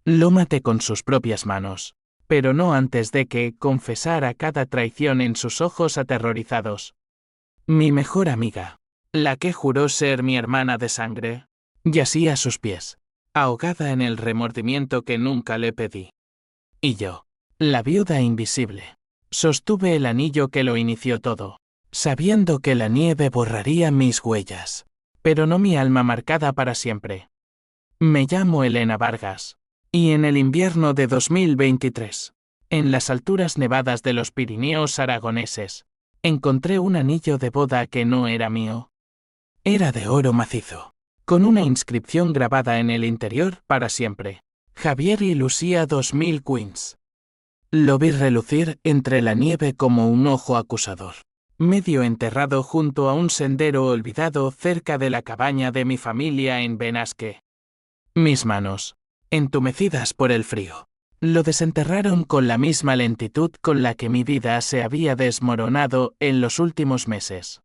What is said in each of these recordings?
Lo maté con sus propias manos, pero no antes de que confesara cada traición en sus ojos aterrorizados. Mi mejor amiga, la que juró ser mi hermana de sangre, yacía a sus pies, ahogada en el remordimiento que nunca le pedí. Y yo, la viuda invisible, sostuve el anillo que lo inició todo, sabiendo que la nieve borraría mis huellas, pero no mi alma marcada para siempre. Me llamo Elena Vargas, y en el invierno de 2023, en las alturas nevadas de los Pirineos aragoneses, encontré un anillo de boda que no era mío. Era de oro macizo, con una inscripción grabada en el interior para siempre. Javier y Lucía 2000 Queens. Lo vi relucir entre la nieve como un ojo acusador, medio enterrado junto a un sendero olvidado cerca de la cabaña de mi familia en Benasque. Mis manos, entumecidas por el frío, lo desenterraron con la misma lentitud con la que mi vida se había desmoronado en los últimos meses.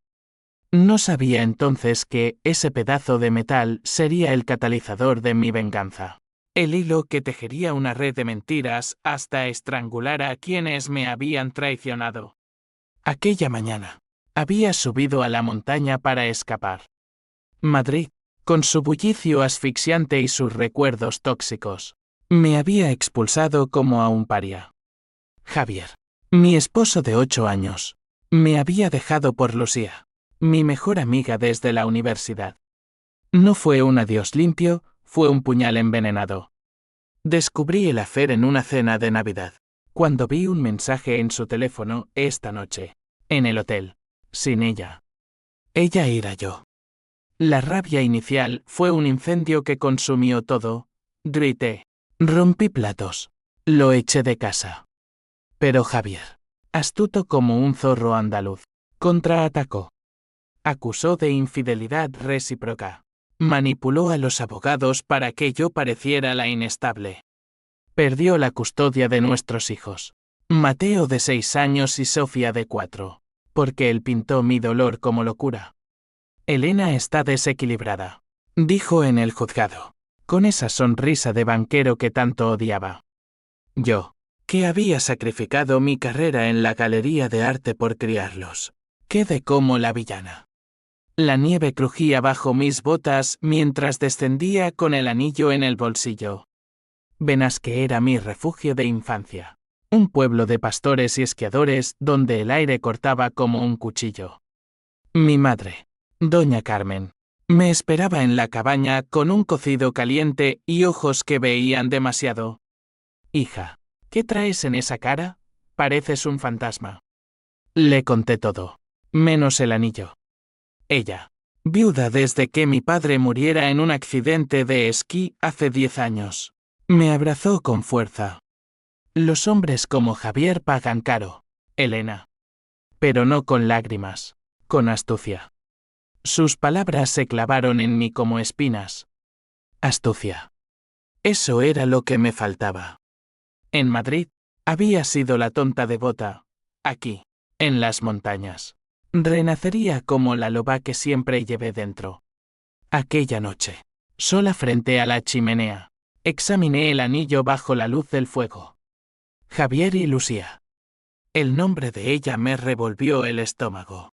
No sabía entonces que ese pedazo de metal sería el catalizador de mi venganza. El hilo que tejería una red de mentiras hasta estrangular a quienes me habían traicionado. Aquella mañana, había subido a la montaña para escapar. Madrid, con su bullicio asfixiante y sus recuerdos tóxicos, me había expulsado como a un paria. Javier, mi esposo de 8 años, me había dejado por Lucía, mi mejor amiga desde la universidad. No fue un adiós limpio, fue un puñal envenenado. Descubrí el affair en una cena de Navidad, cuando vi un mensaje en su teléfono esta noche, en el hotel, sin ella. Ella era yo. La rabia inicial fue un incendio que consumió todo. Grité, rompí platos, lo eché de casa. Pero Javier, astuto como un zorro andaluz, contraatacó. Acusó de infidelidad recíproca. Manipuló a los abogados para que yo pareciera la inestable. Perdió la custodia de nuestros hijos, Mateo de 6 años y Sofía de 4, porque él pintó mi dolor como locura. Elena está desequilibrada, dijo en el juzgado, con esa sonrisa de banquero que tanto odiaba. Yo, que había sacrificado mi carrera en la galería de arte por criarlos, quedé como la villana. La nieve crujía bajo mis botas mientras descendía con el anillo en el bolsillo. Benasque era mi refugio de infancia, un pueblo de pastores y esquiadores donde el aire cortaba como un cuchillo. Mi madre, doña Carmen, me esperaba en la cabaña con un cocido caliente y ojos que veían demasiado. Hija, ¿qué traes en esa cara? Pareces un fantasma. Le conté todo, menos el anillo. Ella, viuda desde que mi padre muriera en un accidente de esquí hace 10 años, me abrazó con fuerza. Los hombres como Javier pagan caro, Elena. Pero no con lágrimas, con astucia. Sus palabras se clavaron en mí como espinas. Astucia. Eso era lo que me faltaba. En Madrid, había sido la tonta devota. Aquí, en las montañas, renacería como la loba que siempre llevé dentro. Aquella noche, sola frente a la chimenea, examiné el anillo bajo la luz del fuego. Javier y Lucía. El nombre de ella me revolvió el estómago.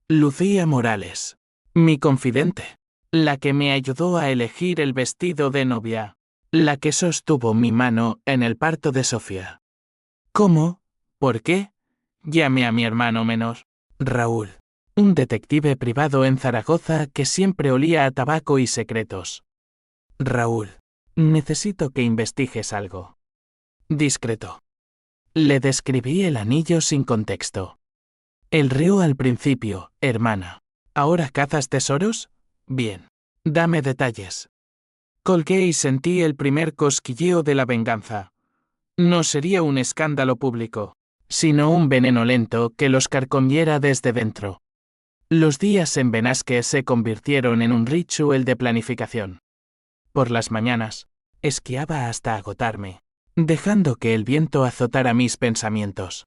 Lucía Morales, mi confidente, la que me ayudó a elegir el vestido de novia, la que sostuvo mi mano en el parto de Sofía. ¿Cómo? ¿Por qué? Llamé a mi hermano menor, Raúl, un detective privado en Zaragoza que siempre olía a tabaco y secretos. Raúl, necesito que investigues algo. Discreto. Le describí el anillo sin contexto. Él rió al principio, hermana. ¿Ahora cazas tesoros? Bien. Dame detalles. Colgué y sentí el primer cosquilleo de la venganza. No sería un escándalo público, sino un veneno lento que los carcomiera desde dentro. Los días en Benasque se convirtieron en un ritual de planificación. Por las mañanas, esquiaba hasta agotarme, dejando que el viento azotara mis pensamientos.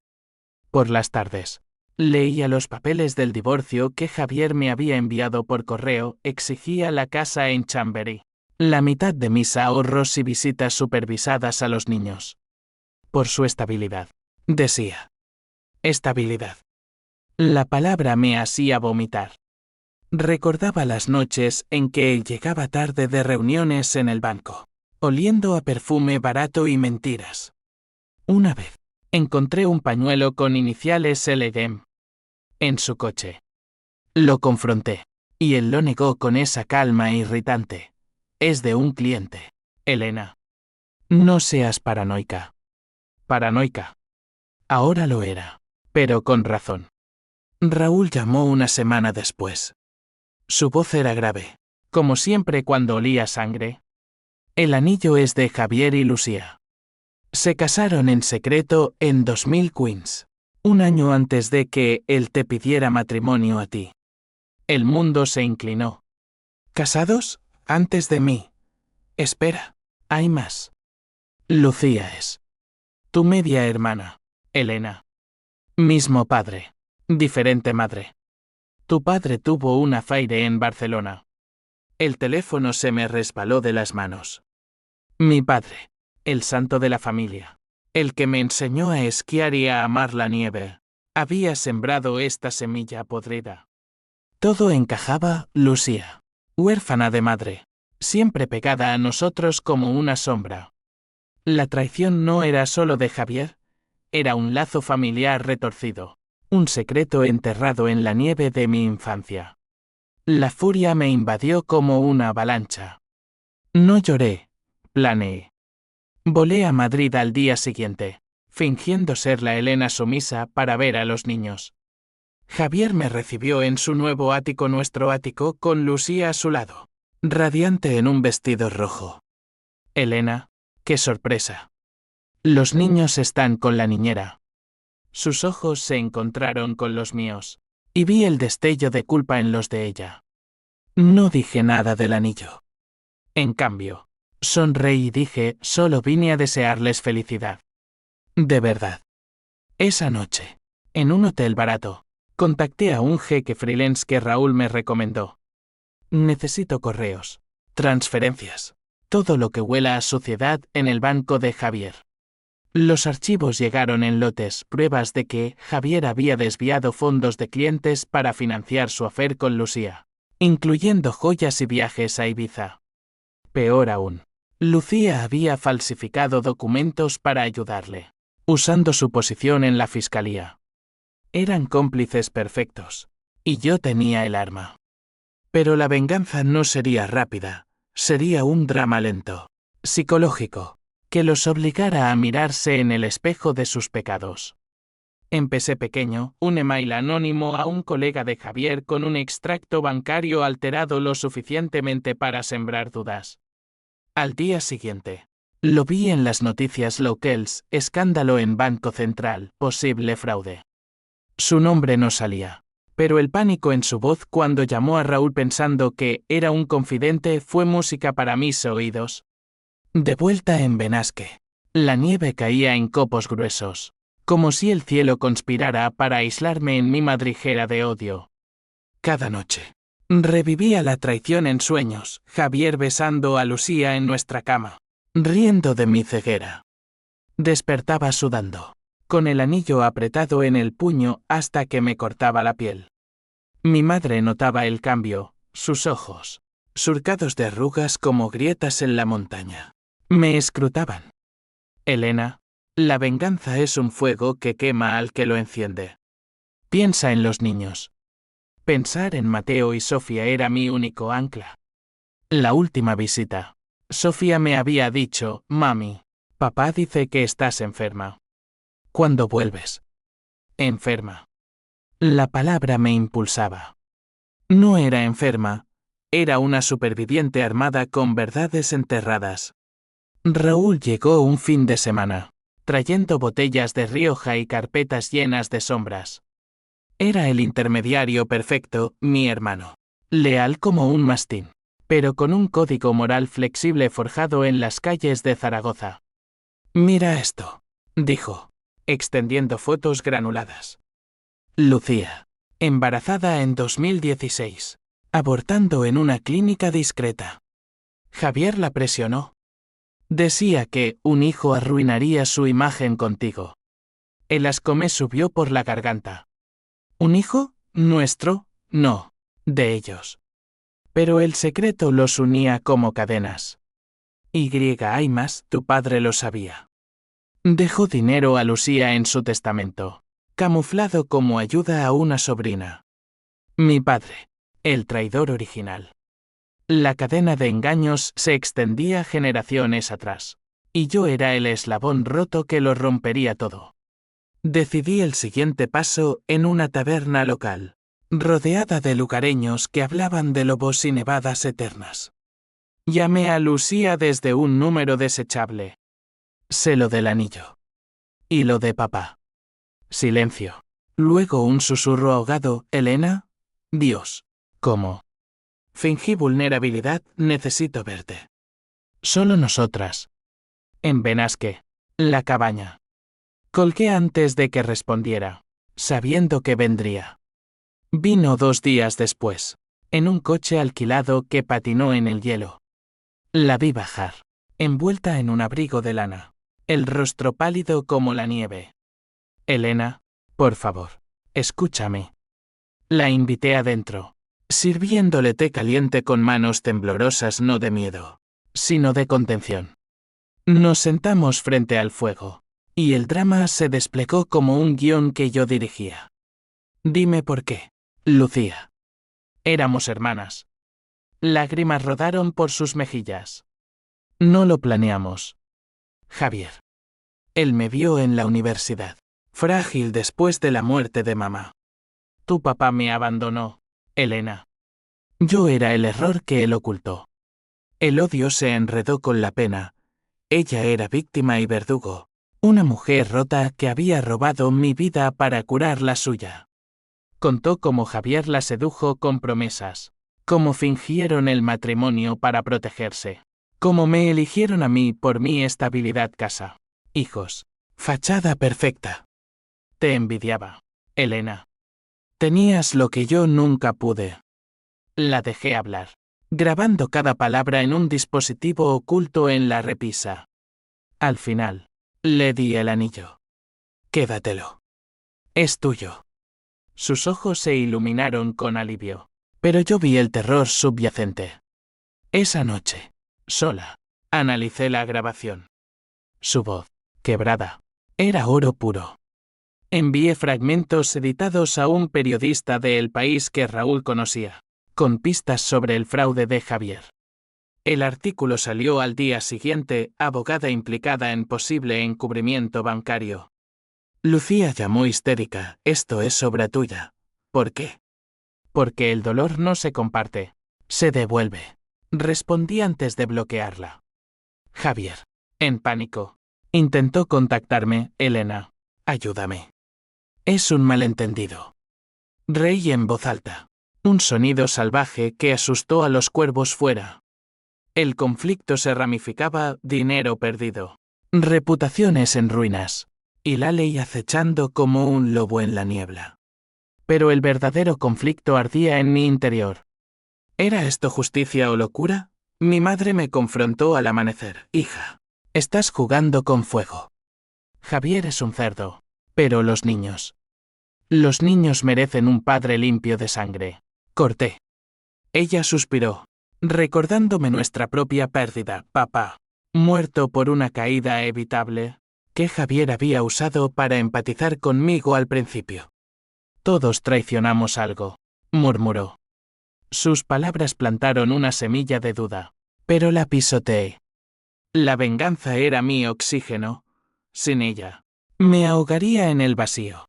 Por las tardes, leía los papeles del divorcio que Javier me había enviado por correo, exigía la casa en Chamberí. La mitad de mis ahorros y visitas supervisadas a los niños. Por su estabilidad. Decía. Estabilidad. La palabra me hacía vomitar. Recordaba las noches en que él llegaba tarde de reuniones en el banco, oliendo a perfume barato y mentiras. Una vez, encontré un pañuelo con iniciales LDM en su coche. Lo confronté, y él lo negó con esa calma irritante. Es de un cliente, Elena. No seas paranoica. Paranoica. Ahora lo era, pero con razón. Raúl llamó una semana después. Su voz era grave, como siempre cuando olía sangre. El anillo es de Javier y Lucía. Se casaron en secreto en 2000 Queens, un año antes de que él te pidiera matrimonio a ti. El mundo se inclinó. ¿Casados? Antes de mí. Espera, hay más. Lucía es tu media hermana, Elena. Mismo padre, diferente madre. Tu padre tuvo un affaire en Barcelona. El teléfono se me resbaló de las manos. Mi padre, el santo de la familia, el que me enseñó a esquiar y a amar la nieve, había sembrado esta semilla podrida. Todo encajaba, Lucía, huérfana de madre, siempre pegada a nosotros como una sombra. La traición no era solo de Javier, era un lazo familiar retorcido, un secreto enterrado en la nieve de mi infancia. La furia me invadió como una avalancha. No lloré, planeé. Volé a Madrid al día siguiente, fingiendo ser la Elena sumisa para ver a los niños. Javier me recibió en su nuevo ático, nuestro ático, con Lucía a su lado, radiante en un vestido rojo. Elena, qué sorpresa. Los niños están con la niñera. Sus ojos se encontraron con los míos, y vi el destello de culpa en los de ella. No dije nada del anillo. En cambio, sonreí y dije, solo vine a desearles felicidad. De verdad. Esa noche, en un hotel barato, contacté a un jeque freelance que Raúl me recomendó. Necesito correos, transferencias, todo lo que huela a suciedad en el banco de Javier. Los archivos llegaron en lotes, pruebas de que Javier había desviado fondos de clientes para financiar su affair con Lucía, incluyendo joyas y viajes a Ibiza. Peor aún, Lucía había falsificado documentos para ayudarle, usando su posición en la fiscalía. Eran cómplices perfectos, y yo tenía el arma. Pero la venganza no sería rápida, sería un drama lento, psicológico, que los obligara a mirarse en el espejo de sus pecados. Empecé pequeño, un email anónimo a un colega de Javier con un extracto bancario alterado lo suficientemente para sembrar dudas. Al día siguiente, lo vi en las noticias locales, escándalo en Banco Central, posible fraude. Su nombre no salía, pero el pánico en su voz cuando llamó a Raúl pensando que era un confidente fue música para mis oídos. De vuelta en Benasque, la nieve caía en copos gruesos, como si el cielo conspirara para aislarme en mi madriguera de odio. Cada noche, revivía la traición en sueños, Javier besando a Lucía en nuestra cama, riendo de mi ceguera. Despertaba sudando, con el anillo apretado en el puño hasta que me cortaba la piel. Mi madre notaba el cambio, sus ojos, surcados de arrugas como grietas en la montaña, me escrutaban. Elena, la venganza es un fuego que quema al que lo enciende. Piensa en los niños. Pensar en Mateo y Sofía era mi único ancla. La última visita, Sofía me había dicho, mami, papá dice que estás enferma. ¿Cuándo vuelves? Enferma. La palabra me impulsaba. No era enferma, era una superviviente armada con verdades enterradas. Raúl llegó un fin de semana, trayendo botellas de Rioja y carpetas llenas de sombras. Era el intermediario perfecto, mi hermano. Leal como un mastín, pero con un código moral flexible forjado en las calles de Zaragoza. Mira esto, dijo, extendiendo fotos granuladas. Lucía, embarazada en 2016, abortando en una clínica discreta. Javier la presionó. Decía que un hijo arruinaría su imagen contigo. El asco me subió por la garganta. ¿Un hijo? ¿Nuestro? No. De ellos. Pero el secreto los unía como cadenas. Hay más, tu padre lo sabía. Dejó dinero a Lucía en su testamento, camuflado como ayuda a una sobrina. Mi padre, el traidor original. La cadena de engaños se extendía generaciones atrás, y yo era el eslabón roto que lo rompería todo. Decidí el siguiente paso en una taberna local, rodeada de lugareños que hablaban de lobos y nevadas eternas. Llamé a Lucía desde un número desechable. Sé lo del anillo. Y lo de papá. Silencio. Luego un susurro ahogado. ¿Elena? Dios. ¿Cómo? Fingí vulnerabilidad. Necesito verte. Solo nosotras. En Benasque. La cabaña. Colgué antes de que respondiera, sabiendo que vendría. Vino 2 días después, en un coche alquilado que patinó en el hielo. La vi bajar, envuelta en un abrigo de lana, el rostro pálido como la nieve. Elena, por favor, escúchame. La invité adentro, sirviéndole té caliente con manos temblorosas no de miedo, sino de contención. Nos sentamos frente al fuego, y el drama se desplegó como un guión que yo dirigía. Dime por qué, Lucía. Éramos hermanas. Lágrimas rodaron por sus mejillas. No lo planeamos. Javier. Él me vio en la universidad, frágil después de la muerte de mamá. Tu papá me abandonó, Elena. Yo era el error que él ocultó. El odio se enredó con la pena. Ella era víctima y verdugo, una mujer rota que había robado mi vida para curar la suya. Contó cómo Javier la sedujo con promesas, cómo fingieron el matrimonio para protegerse, cómo me eligieron a mí por mi estabilidad, casa, hijos, fachada perfecta. Te envidiaba, Elena. Tenías lo que yo nunca pude. La dejé hablar, grabando cada palabra en un dispositivo oculto en la repisa. Al final, le di el anillo. Quédatelo. Es tuyo. Sus ojos se iluminaron con alivio, pero yo vi el terror subyacente. Esa noche, sola, analicé la grabación. Su voz, quebrada, era oro puro. Envié fragmentos editados a un periodista de El País que Raúl conocía, con pistas sobre el fraude de Javier. El artículo salió al día siguiente, abogada implicada en posible encubrimiento bancario. Lucía llamó histérica, esto es obra tuya. ¿Por qué? Porque el dolor no se comparte, se devuelve. Respondí antes de bloquearla. Javier, en pánico, intentó contactarme. Elena, ayúdame. Es un malentendido. Reí en voz alta. Un sonido salvaje que asustó a los cuervos fuera. El conflicto se ramificaba, dinero perdido, reputaciones en ruinas, y la ley acechando como un lobo en la niebla. Pero el verdadero conflicto ardía en mi interior. ¿Era esto justicia o locura? Mi madre me confrontó al amanecer. Hija, estás jugando con fuego. Javier es un cerdo, pero los niños. Los niños merecen un padre limpio de sangre. Corté. Ella suspiró, recordándome nuestra propia pérdida. Papá, muerto por una caída evitable, que Javier había usado para empatizar conmigo al principio. Todos traicionamos algo, murmuró. Sus palabras plantaron una semilla de duda, pero la pisoteé. La venganza era mi oxígeno. Sin ella, me ahogaría en el vacío.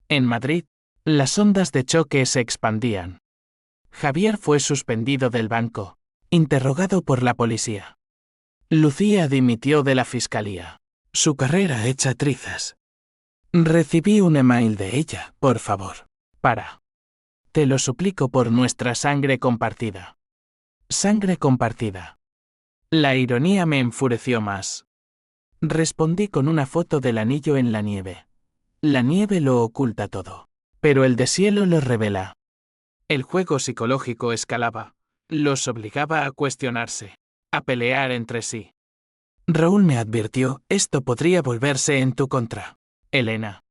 En Madrid, las ondas de choque se expandían. Javier fue suspendido del banco, interrogado por la policía. Lucía dimitió de la fiscalía. Su carrera hecha trizas. Recibí un email de ella, por favor. Para. Te lo suplico por nuestra sangre compartida. Sangre compartida. La ironía me enfureció más. Respondí con una foto del anillo en la nieve. La nieve lo oculta todo, pero el deshielo lo revela. El juego psicológico escalaba. Los obligaba a cuestionarse. a pelear entre sí. Raúl me advirtió, esto podría volverse en tu contra. Elena.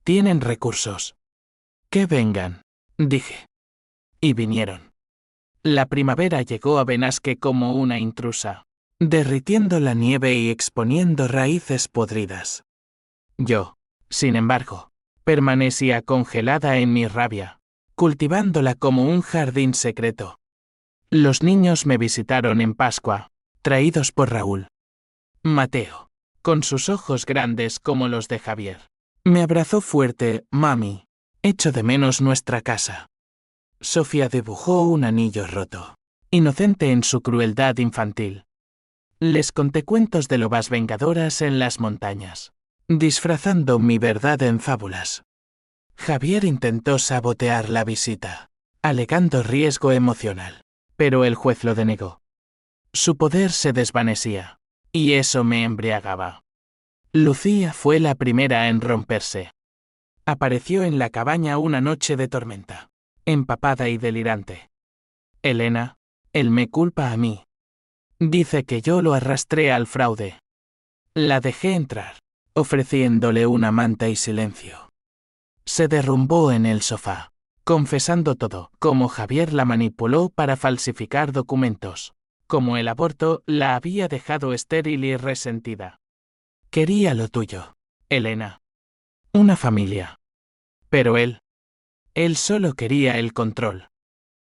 Tienen recursos. Que vengan, dije. Y vinieron. La primavera llegó a Benasque como una intrusa, derritiendo la nieve y exponiendo raíces podridas. Yo, sin embargo, permanecía congelada en mi rabia, cultivándola como un jardín secreto. Los niños me visitaron en Pascua, traídos por Raúl. Mateo, con sus ojos grandes como los de Javier, me abrazó fuerte. Mami, echo de menos nuestra casa. Sofía dibujó un anillo roto, inocente en su crueldad infantil. Les conté cuentos de lobas vengadoras en las montañas, disfrazando mi verdad en fábulas. Javier intentó sabotear la visita, alegando riesgo emocional, pero el juez lo denegó. Su poder se desvanecía, y eso me embriagaba. Lucía fue la primera en romperse. Apareció en la cabaña una noche de tormenta, empapada y delirante. Elena, él me culpa a mí. Dice que yo lo arrastré al fraude. La dejé entrar, ofreciéndole una manta y silencio. Se derrumbó en el sofá, confesando todo, cómo Javier la manipuló para falsificar documentos, cómo el aborto la había dejado estéril y resentida. Quería lo tuyo, Elena. Una familia. Pero él solo quería el control.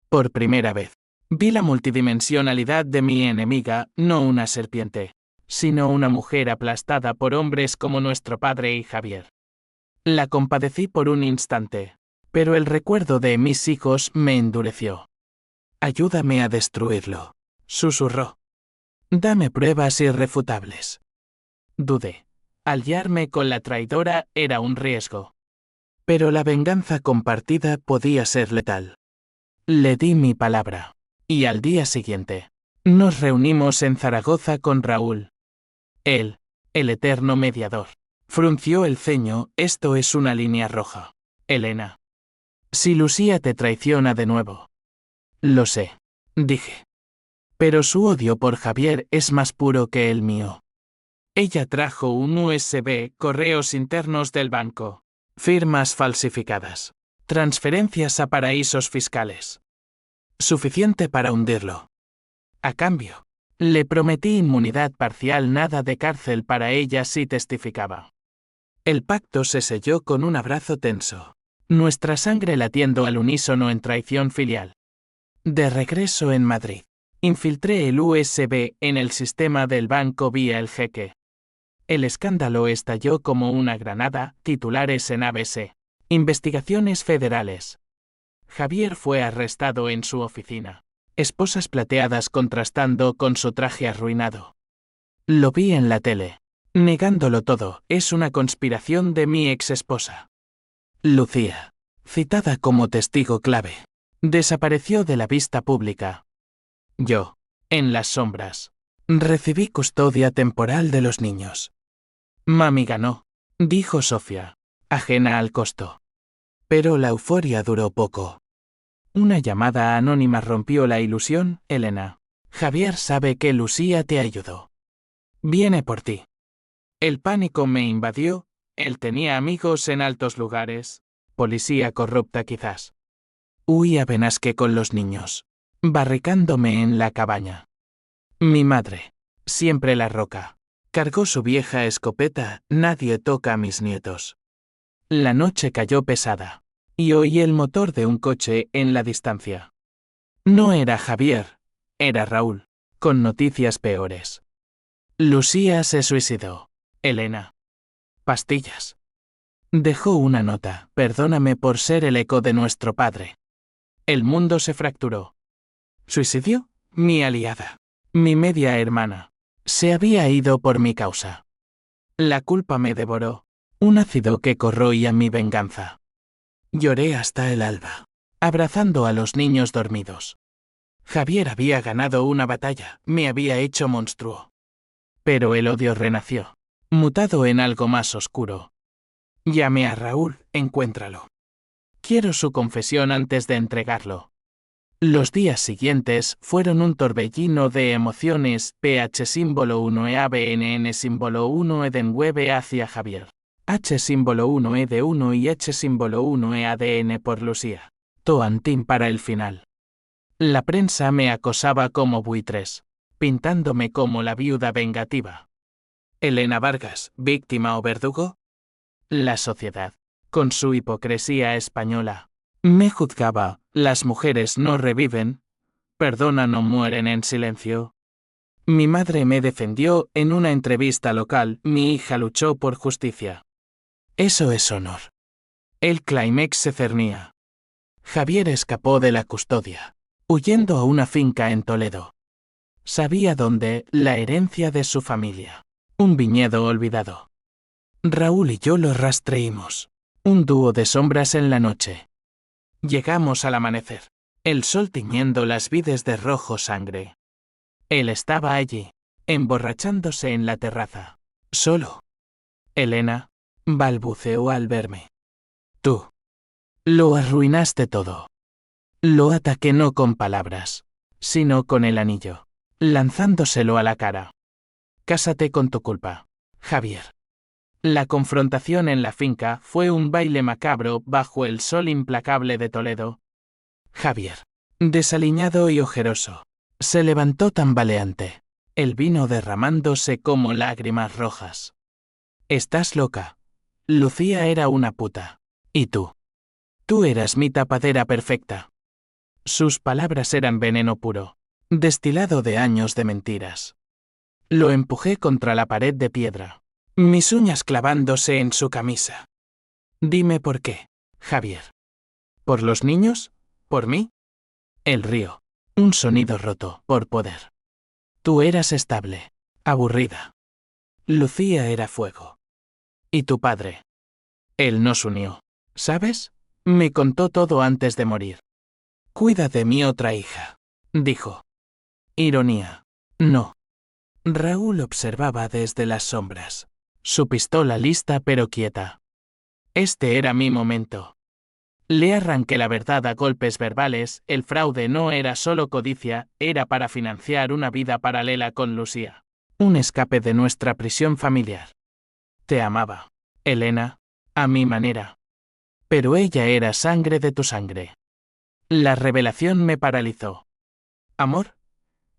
Por primera vez, vi la multidimensionalidad de mi enemiga, no una serpiente, sino una mujer aplastada por hombres como nuestro padre y Javier. La compadecí por un instante, pero el recuerdo de mis hijos me endureció. Ayúdame a destruirlo, susurró. Dame pruebas irrefutables. Dudé. Aliarme con la traidora era un riesgo. Pero la venganza compartida podía ser letal. Le di mi palabra. Y al día siguiente, nos reunimos en Zaragoza con Raúl. Él, el eterno mediador, frunció el ceño. Esto es una línea roja, Elena. Si Lucía te traiciona de nuevo. Lo sé, dije. Pero su odio por Javier es más puro que el mío. Ella trajo un USB, correos internos del banco, firmas falsificadas, transferencias a paraísos fiscales. Suficiente para hundirlo. A cambio, le prometí inmunidad parcial, nada de cárcel para ella si testificaba. El pacto se selló con un abrazo tenso, nuestra sangre latiendo al unísono en traición filial. De regreso en Madrid, infiltré el USB en el sistema del banco vía el jeque. El escándalo estalló como una granada, titulares en ABC. Investigaciones federales. Javier fue arrestado en su oficina, esposas plateadas contrastando con su traje arruinado. Lo vi en la tele, negándolo todo, es una conspiración de mi exesposa. Lucía, citada como testigo clave, desapareció de la vista pública. Yo, en las sombras, recibí custodia temporal de los niños. Mami ganó, dijo Sofía, ajena al costo. Pero la euforia duró poco. Una llamada anónima rompió la ilusión. Elena, Javier sabe que Lucía te ayudó. Viene por ti. El pánico me invadió. Él tenía amigos en altos lugares. Policía corrupta quizás. Huí a Benasque con los niños, barricándome en la cabaña. Mi madre, siempre la roca, cargó su vieja escopeta. Nadie toca a mis nietos. La noche cayó pesada, y oí el motor de un coche en la distancia. No era Javier, era Raúl, con noticias peores. Lucía se suicidó. Elena. Pastillas. Dejó una nota. Perdóname por ser el eco de nuestro padre. El mundo se fracturó. ¿Suicidio? Mi aliada, mi media hermana, se había ido por mi causa. La culpa me devoró, un ácido que corroía mi venganza. Lloré hasta el alba, abrazando a los niños dormidos. Javier había ganado una batalla, me había hecho monstruo. Pero el odio renació, mutado en algo más oscuro. Llamé a Raúl, encuéntralo. Quiero su confesión antes de entregarlo. Los días siguientes fueron un torbellino de emociones. PH símbolo 1 EABNN símbolo 1 Edenweb hacia Javier. H símbolo 1 ED1 y H símbolo 1 EADN por Lucía. Toantín para el final. La prensa me acosaba como buitres, pintándome como la viuda vengativa. Elena Vargas, víctima o verdugo. La sociedad, con su hipocresía española, me juzgaba. Las mujeres no reviven, perdonan o mueren en silencio. Mi madre me defendió en una entrevista local. Mi hija luchó por justicia. Eso es honor. El clímax se cernía. Javier escapó de la custodia, huyendo a una finca en Toledo. Sabía dónde, la herencia de su familia. Un viñedo olvidado. Raúl y yo lo rastreímos. Un dúo de sombras en la noche. Llegamos al amanecer. El sol tiñendo las vides de rojo sangre. Él estaba allí, emborrachándose en la terraza. Solo. Elena, balbuceó al verme. Tú. Lo arruinaste todo. Lo ataqué no con palabras, sino con el anillo, lanzándoselo a la cara. Cásate con tu culpa, Javier. La confrontación en la finca fue un baile macabro bajo el sol implacable de Toledo. Javier, desaliñado y ojeroso, se levantó tambaleante, el vino derramándose como lágrimas rojas. Estás loca. Lucía era una puta. ¿Y tú? Tú eras mi tapadera perfecta. Sus palabras eran veneno puro, destilado de años de mentiras. Lo empujé contra la pared de piedra, mis uñas clavándose en su camisa. Dime por qué, Javier. ¿Por los niños? ¿Por mí? El río. Un sonido roto, por poder. Tú eras estable, aburrida. Lucía era fuego. ¿Y tu padre? Él nos unió, ¿sabes? Me contó todo antes de morir. Cuida de mi otra hija, dijo. Ironía. No. Raúl observaba desde las sombras, su pistola lista pero quieta. Este era mi momento. Le arranqué la verdad a golpes verbales. El fraude no era solo codicia, era para financiar una vida paralela con Lucía. Un escape de nuestra prisión familiar. Te amaba, Elena, a mi manera. Pero ella era sangre de tu sangre. La revelación me paralizó. ¿Amor?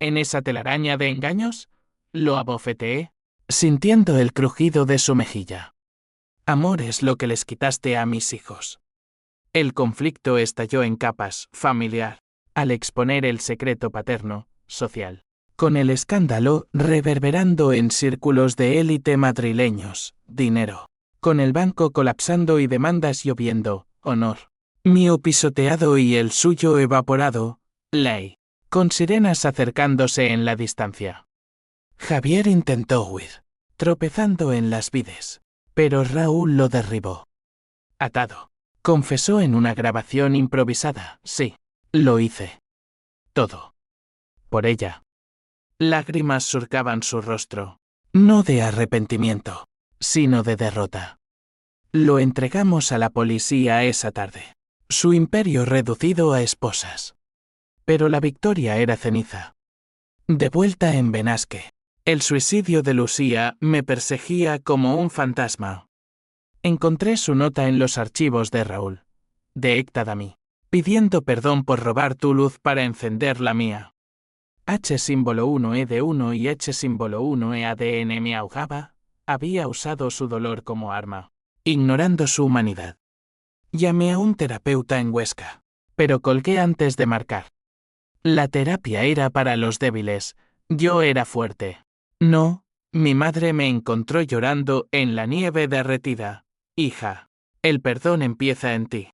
¿En esa telaraña de engaños? Lo abofeteé, sintiendo el crujido de su mejilla. Amor es lo que les quitaste a mis hijos. El conflicto estalló en capas, familiar, al exponer el secreto paterno, social, con el escándalo reverberando en círculos de élite madrileños, dinero, con el banco colapsando y demandas lloviendo, honor, mío pisoteado y el suyo evaporado, ley, con sirenas acercándose en la distancia. Javier intentó huir, tropezando en las vides, pero Raúl lo derribó. Atado. Confesó en una grabación improvisada, sí, lo hice. Todo. Por ella. Lágrimas surcaban su rostro, no de arrepentimiento, sino de derrota. Lo entregamos a la policía esa tarde. Su imperio reducido a esposas. Pero la victoria era ceniza. De vuelta en Benasque, el suicidio de Lucía me perseguía como un fantasma. Encontré su nota en los archivos de Raúl, de Ectadami, pidiendo perdón por robar tu luz para encender la mía. H símbolo 1 ED1 y H símbolo 1 EADN me ahogaba, había usado su dolor como arma, ignorando su humanidad. Llamé a un terapeuta en Huesca, pero colgué antes de marcar. La terapia era para los débiles, yo era fuerte. No, mi madre me encontró llorando en la nieve derretida. Hija, el perdón empieza en ti.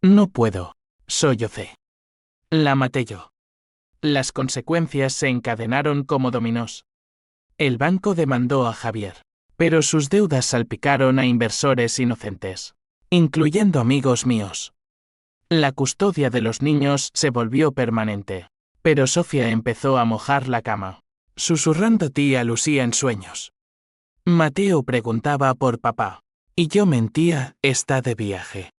No puedo, sollocé. La maté yo. Las consecuencias se encadenaron como dominós. El banco demandó a Javier, pero sus deudas salpicaron a inversores inocentes, incluyendo amigos míos. La custodia de los niños se volvió permanente, pero Sofía empezó a mojar la cama, susurrando tía Lucía en sueños. Mateo preguntaba por papá, y yo mentía, está de viaje.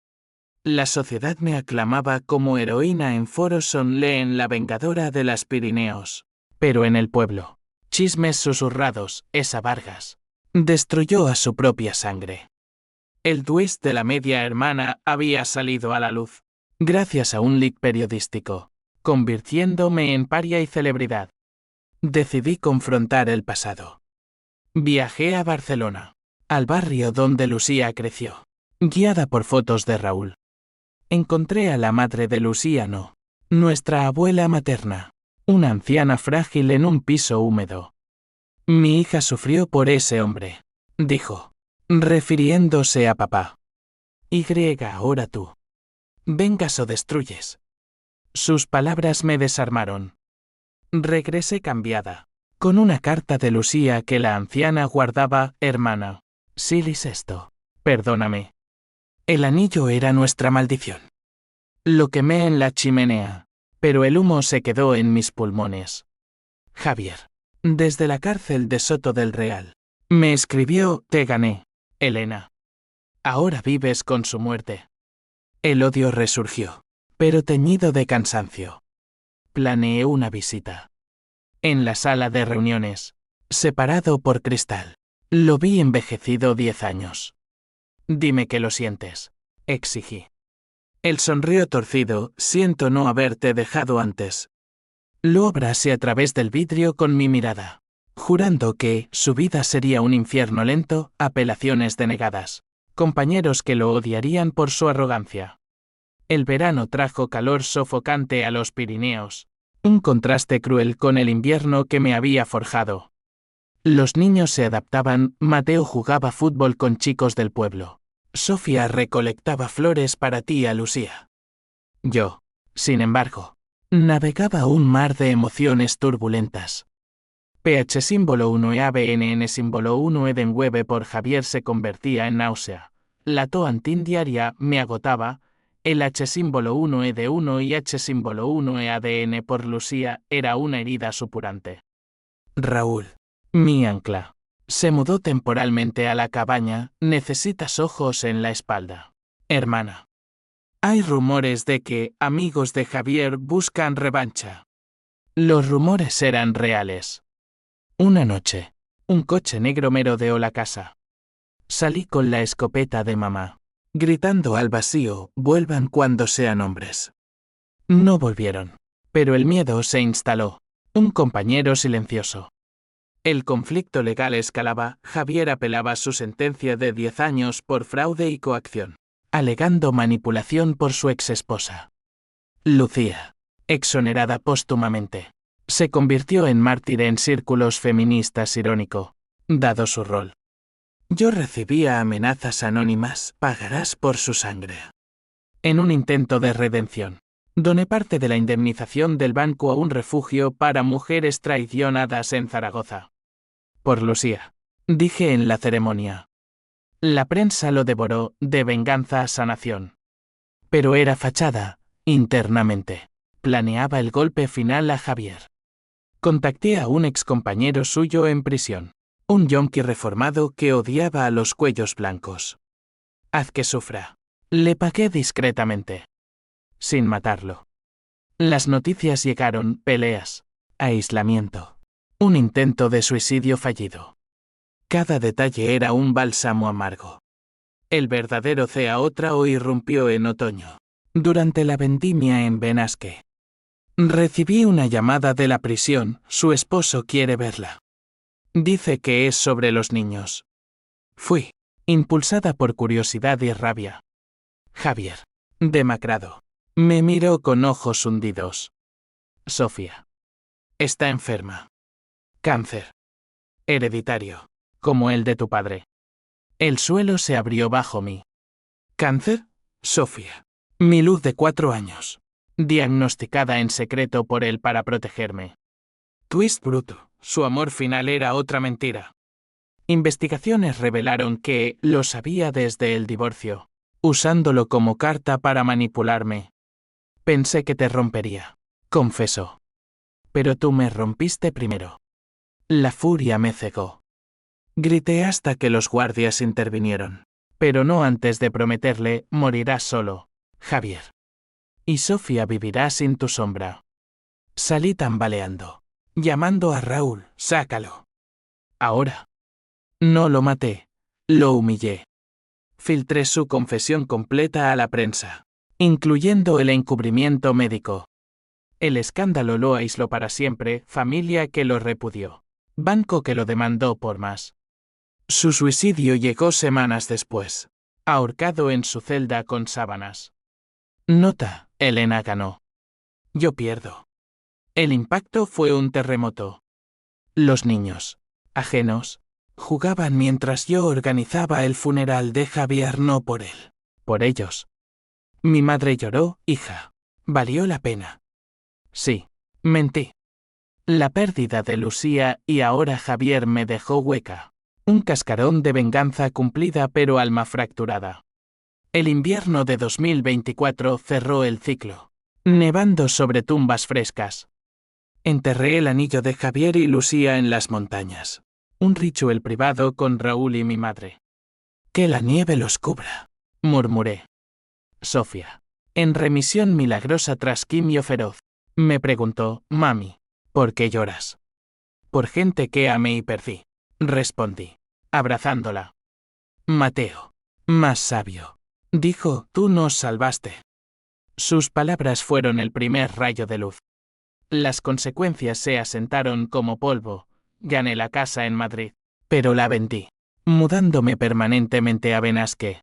La sociedad me aclamaba como heroína en foros en la vengadora de las Pirineos. Pero en el pueblo, chismes susurrados, esa Vargas destruyó a su propia sangre. El twist de la media hermana había salido a la luz, gracias a un leak periodístico, convirtiéndome en paria y celebridad. Decidí confrontar el pasado. Viajé a Barcelona, al barrio donde Lucía creció, guiada por fotos de Raúl. Encontré a la madre de Luciano, nuestra abuela materna, una anciana frágil en un piso húmedo. Mi hija sufrió por ese hombre, dijo, refiriéndose a papá. Ahora tú. Vengas o destruyes. Sus palabras me desarmaron. Regresé cambiada, con una carta de Lucía que la anciana guardaba. Hermana, Silis esto. Perdóname. El anillo era nuestra maldición. Lo quemé en la chimenea, pero el humo se quedó en mis pulmones. Javier, desde la cárcel de Soto del Real, me escribió: te gané, Elena. Ahora vives con su muerte. El odio resurgió, pero teñido de cansancio. Planeé una visita. En la sala de reuniones, separado por cristal, lo vi envejecido 10 años. Dime que lo sientes, exigí. Él sonrió torcido: siento no haberte dejado antes. Lo abrasé a través del vidrio con mi mirada, jurando que su vida sería un infierno lento, apelaciones denegadas, compañeros que lo odiarían por su arrogancia. El verano trajo calor sofocante a los Pirineos, un contraste cruel con el invierno que me había forjado. Los niños se adaptaban, Mateo jugaba fútbol con chicos del pueblo. Sofía recolectaba flores para tía Lucía. Yo, sin embargo, navegaba un mar de emociones turbulentas. PH símbolo 1 e ABNN símbolo 1 Edenwebe por Javier se convertía en náusea. La Toantin diaria me agotaba. El H símbolo 1 ED1 y H símbolo 1 EADN por Lucía era una herida supurante. Raúl, mi ancla, se mudó temporalmente a la cabaña. Necesitas ojos en la espalda. Hermana. Hay rumores de que amigos de Javier buscan revancha. Los rumores eran reales. Una noche, un coche negro merodeó la casa. Salí con la escopeta de mamá, gritando al vacío: vuelvan cuando sean hombres. No volvieron, pero el miedo se instaló, un compañero silencioso. El conflicto legal escalaba. Javier apelaba su sentencia de 10 años por fraude y coacción, alegando manipulación por su exesposa. Lucía, exonerada póstumamente, se convirtió en mártir en círculos feministas irónico, dado su rol. Yo recibía amenazas anónimas: pagarás por su sangre. En un intento de redención, doné parte de la indemnización del banco a un refugio para mujeres traicionadas en Zaragoza. Por Lucía, dije en la ceremonia. La prensa lo devoró: de venganza a sanación. Pero era fachada. Internamente, planeaba el golpe final a Javier. Contacté a un excompañero suyo en prisión, un yonki reformado que odiaba a los cuellos blancos. Haz que sufra. Le pagué discretamente, sin matarlo. Las noticias llegaron: peleas, aislamiento, un intento de suicidio fallido. Cada detalle era un bálsamo amargo. El verdadero Otra irrumpió en otoño, durante la vendimia en Benasque. Recibí una llamada de la prisión: su esposo quiere verla. Dice que es sobre los niños. Fui, impulsada por curiosidad y rabia. Javier, demacrado, me miró con ojos hundidos. Sofía. Está enferma. Cáncer. Hereditario, como el de tu padre. El suelo se abrió bajo mí. ¿Cáncer? Sofía. Mi luz de 4 años. Diagnosticada en secreto por él para protegerme. Twist bruto. Su amor final era otra mentira. Investigaciones revelaron que lo sabía desde el divorcio, usándolo como carta para manipularme. Pensé que te rompería, confesó. Pero tú me rompiste primero. La furia me cegó. Grité hasta que los guardias intervinieron, pero no antes de prometerle: morirás solo, Javier. Y Sofía vivirá sin tu sombra. Salí tambaleando, llamando a Raúl, sácalo. Ahora. No lo maté, lo humillé. Filtré su confesión completa a la prensa, incluyendo el encubrimiento médico. El escándalo lo aisló para siempre, familia que lo repudió, banco que lo demandó por más. Su suicidio llegó semanas después, ahorcado en su celda con sábanas. Nota, Elena ganó. Yo pierdo. El impacto fue un terremoto. Los niños, ajenos, jugaban mientras yo organizaba el funeral de Javier, no por él, por ellos. Mi madre lloró, hija. Valió la pena. Sí, mentí. La pérdida de Lucía y ahora Javier me dejó hueca. Un cascarón de venganza cumplida pero alma fracturada. El invierno de 2024 cerró el ciclo, nevando sobre tumbas frescas. Enterré el anillo de Javier y Lucía en las montañas. Un ritual privado con Raúl y mi madre. Que la nieve los cubra, murmuré. Sofía, en remisión milagrosa tras quimio feroz, me preguntó, mami, ¿por qué lloras? Por gente que amé y perdí, respondí, abrazándola. Mateo, más sabio, dijo, tú nos salvaste. Sus palabras fueron el primer rayo de luz. Las consecuencias se asentaron como polvo. Gané la casa en Madrid, pero la vendí, mudándome permanentemente a Benasque.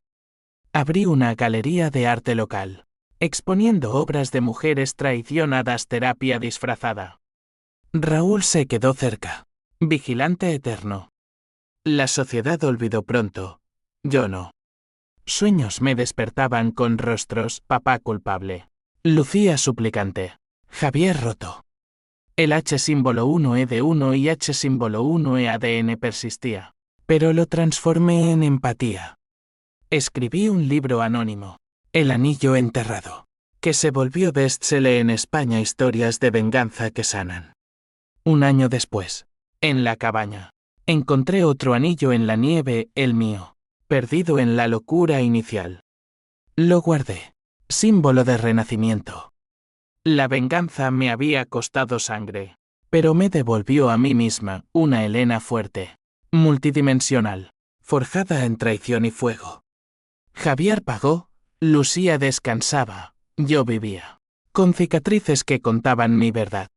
Abrí una galería de arte local, exponiendo obras de mujeres traicionadas, terapia disfrazada. Raúl se quedó cerca, vigilante eterno. La sociedad olvidó pronto, yo no. Sueños me despertaban con rostros, papá culpable, Lucía suplicante, Javier roto. El H símbolo 1E de 1 y H símbolo 1E ADN persistía, pero lo transformé en empatía. Escribí un libro anónimo, El anillo enterrado, que se volvió bestseller en España, historias de venganza que sanan. Un año después, en la cabaña, encontré otro anillo en la nieve, el mío, perdido en la locura inicial. Lo guardé, símbolo de renacimiento. La venganza me había costado sangre, pero me devolvió a mí misma, una Elena fuerte, multidimensional, forjada en traición y fuego. Javier pagó, Lucía descansaba, yo vivía, con cicatrices que contaban mi verdad.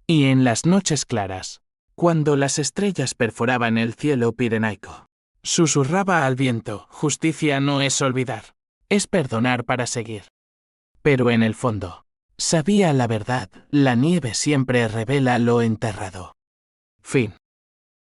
Y en las noches claras, cuando las estrellas perforaban el cielo pirenaico, susurraba al viento, justicia no es olvidar, es perdonar para seguir. Pero en el fondo, sabía la verdad, la nieve siempre revela lo enterrado. Fin.